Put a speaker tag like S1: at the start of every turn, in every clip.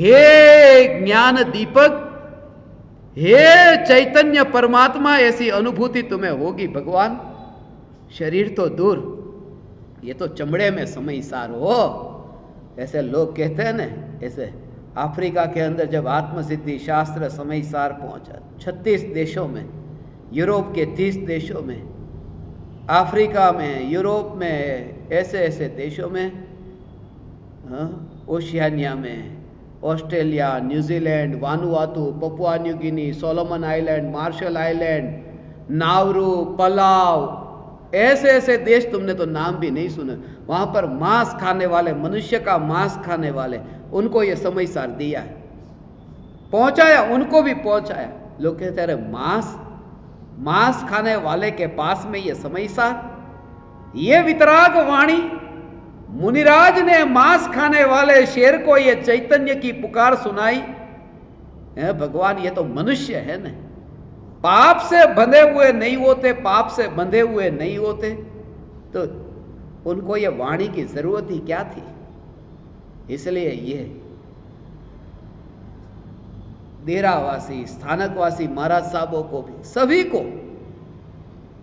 S1: हे ज्ञान दीपक, हे चैतन्य परमात्मा, ऐसी अनुभूति तुम्हें होगी भगवान। शरीर तो दूर, ये तो चमड़े में समय सार हो, ऐसे लोग कहते हैं ना। ऐसे अफ्रीका के अंदर जब आत्मसिद्धि शास्त्र समय सार पहुंचा 36 देशों में, यूरोप के 30 देशों में, अफ्रीका में, यूरोप में, ऐसे ऐसे देशों में, ओशियानिया में, Australia, New Zealand, Vanuatu, Papua New Guinea, Solomon island, Marshall island, Nauru, Palau, ऐसे ऐसे देश तुमने तो नाम भी नहीं सुने। वहां पर मांस खाने वाले, मनुष्य का मांस खाने वाले, उनको ये समय सार दिया है, पहुंचाया, उनको भी पहुंचाया। लोग कहते अरे मांस खाने वाले के पास में ये समय सार, ये वितराग वाणी। मुनिराज ने मांस खाने वाले शेर को ये चैतन्य की पुकार सुनाई। भगवान, ये तो मनुष्य है ना, पाप से बंधे हुए नहीं होते, पाप से बंधे हुए नहीं होते, तो उनको ये वाणी की जरूरत ही क्या थी। इसलिए ये डेरावासी, स्थानकवासी महाराज साहबों को भी,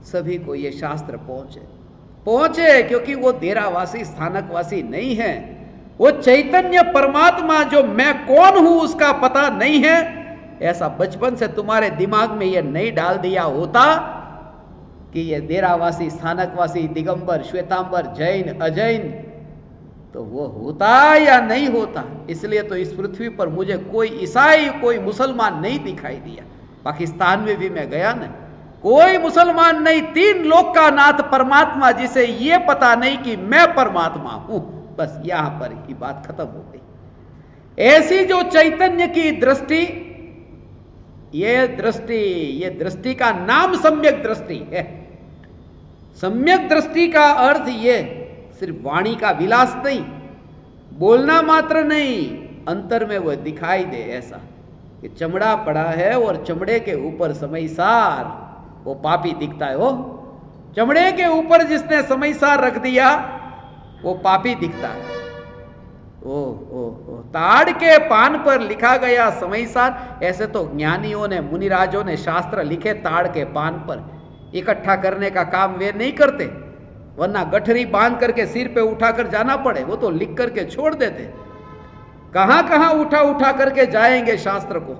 S1: सभी को ये शास्त्र पहुंचे, क्योंकि वो डेरावासी स्थानकवासी नहीं है। वो चैतन्य परमात्मा जो मैं कौन हूं उसका पता नहीं है। ऐसा बचपन से तुम्हारे दिमाग में ये नहीं डाल दिया होता कि ये डेरावासी, स्थानकवासी, दिगंबर, श्वेतांबर, जैन, अजैन, तो वो होता या नहीं होता। इसलिए तो इस पृथ्वी पर मुझे कोई ईसाई, कोई मुसलमान नहीं दिखाई दिया। पाकिस्तान में भी मैं गया ना, कोई मुसलमान नहीं, 3 लोक का नाथ परमात्मा, जिसे ये पता नहीं कि मैं परमात्मा हूं। बस यहां पर ही बात खत्म हो गई। ऐसी जो चैतन्य की दृष्टि, ये दृष्टि का नाम सम्यक दृष्टि है। सम्यक दृष्टि का अर्थ ये सिर्फ वाणी का विलास नहीं, बोलना मात्र नहीं, अंतर में वह दिखाई दे। ऐसा कि चमड़ा पड़ा है और चमड़े के ऊपर समय सार, वो पापी दिखता है। वो चमड़े के ऊपर जिसने समय सार रख दिया वो पापी दिखता है। ओ ताड़ के पान पर लिखा गया समय सार। ऐसे तो ज्ञानियों ने, मुनिराजों ने शास्त्र लिखे ताड़ के पान पर। इकट्ठा करने का काम वे नहीं करते, वरना गठरी बांध करके सिर पे उठाकर जाना पड़े, वो तो लिख करके छोड़ देते। कहां कहां उठा करके जाएंगे शास्त्र को।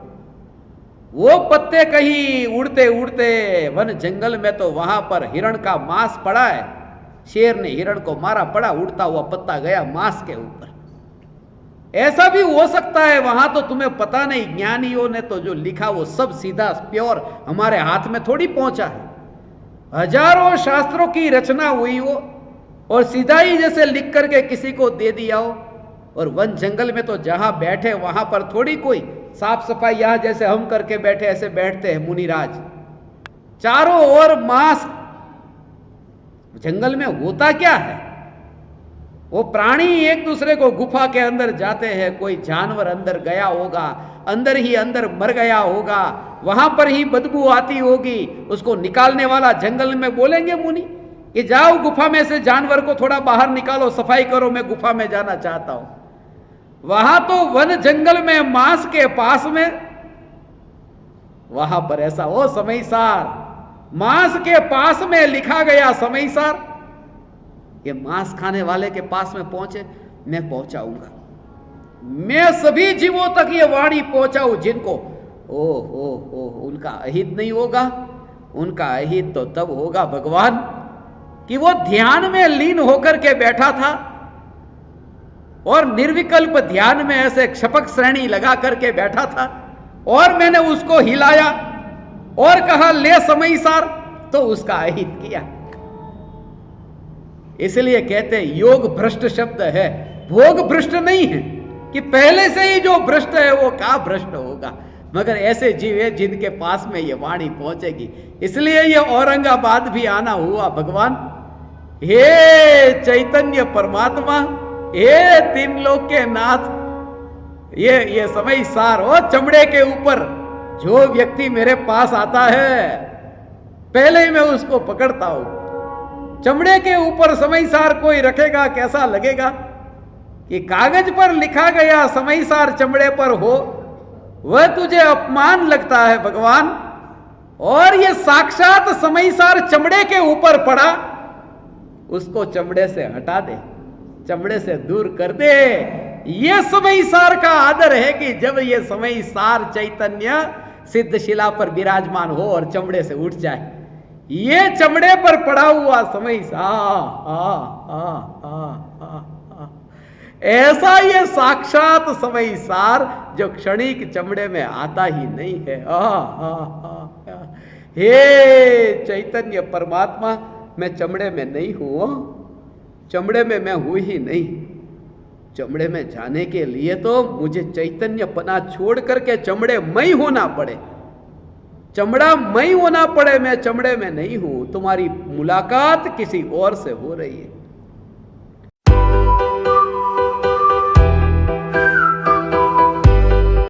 S1: वो पत्ते कहीं उड़ते उड़ते वन जंगल में, तो वहां पर हिरण का मांस पड़ा है, शेर ने हिरण को मारा, पड़ा उड़ता हुआ पत्ता गया मांस के ऊपर। ऐसा भी हो सकता है, वहां तो तुम्हें पता नहीं। ज्ञानियों ने तो जो लिखा वो सब सीधा प्योर हमारे हाथ में थोड़ी पहुंचा है। हजारों शास्त्रों की रचना हुई हो और सीधा ही जैसे लिख करके किसी को दे दिया हो। और वन जंगल में तो जहां बैठे वहां पर थोड़ी कोई साफ सफाई, यहां जैसे हम करके बैठे ऐसे बैठते हैं मुनिराज। चारों ओर मांस। जंगल में होता क्या है, वो प्राणी एक दूसरे को गुफा के अंदर जाते हैं। कोई जानवर अंदर गया होगा, अंदर ही अंदर मर गया होगा, वहां पर ही बदबू आती होगी। उसको निकालने वाला जंगल में बोलेंगे मुनि कि जाओ गुफा में से जानवर को थोड़ा बाहर निकालो, सफाई करो, मैं गुफा में जाना चाहता हूं। वहां तो वन जंगल में मांस के पास में, वहां पर ऐसा हो समय सार, मांस के पास में लिखा गया समय सार। ये मांस खाने वाले के पास में पहुंचे, मैं पहुंचाऊंगा, मैं सभी जीवों तक ये वाणी पहुंचाऊं जिनको उनका अहित नहीं होगा। उनका अहित तो तब होगा भगवान कि वो ध्यान में लीन होकर के बैठा था और निर्विकल्प ध्यान में ऐसे क्षपक श्रेणी लगा करके बैठा था, और मैंने उसको हिलाया और कहा ले समय सार, तो उसका अहित किया। इसलिए कहते योग भ्रष्ट शब्द है, भोग भ्रष्ट नहीं है कि पहले से ही जो भ्रष्ट है वो क्या भ्रष्ट होगा। मगर ऐसे जीव है जिनके पास में ये वाणी पहुंचेगी। इसलिए ये औरंगाबाद भी आना हुआ भगवान। हे चैतन्य परमात्मा, हे 3 लोक के नाथ, ये समय सार हो। चमड़े के ऊपर जो व्यक्ति मेरे पास आता है पहले ही मैं उसको पकड़ता हूं। चमड़े के ऊपर समय सार कोई रखेगा, कैसा लगेगा? कि कागज पर लिखा गया समयसार चमड़े पर हो, वह तुझे अपमान लगता है भगवान, और ये साक्षात समयसार चमड़े के ऊपर पड़ा, उसको चमड़े से हटा दे, चमड़े से दूर कर दे। ये समयसार का आदर है कि जब ये समयसार चैतन्य सिद्धशिला पर विराजमान हो और चमड़े से उठ जाए। ये चमड़े पर पड़ा हुआ ऐसा ये साक्षात समयसार जो क्षणिक चमड़े में आता ही नहीं है। हे चैतन्य परमात्मा, मैं चमड़े में नहीं हूं, चमड़े में मैं हूं ही नहीं। चमड़े में जाने के लिए तो मुझे चैतन्य पना छोड़ करके चमड़े मई होना पड़े, चमड़ा मई होना पड़े। मैं चमड़े में नहीं हूं, तुम्हारी मुलाकात किसी और से हो रही है।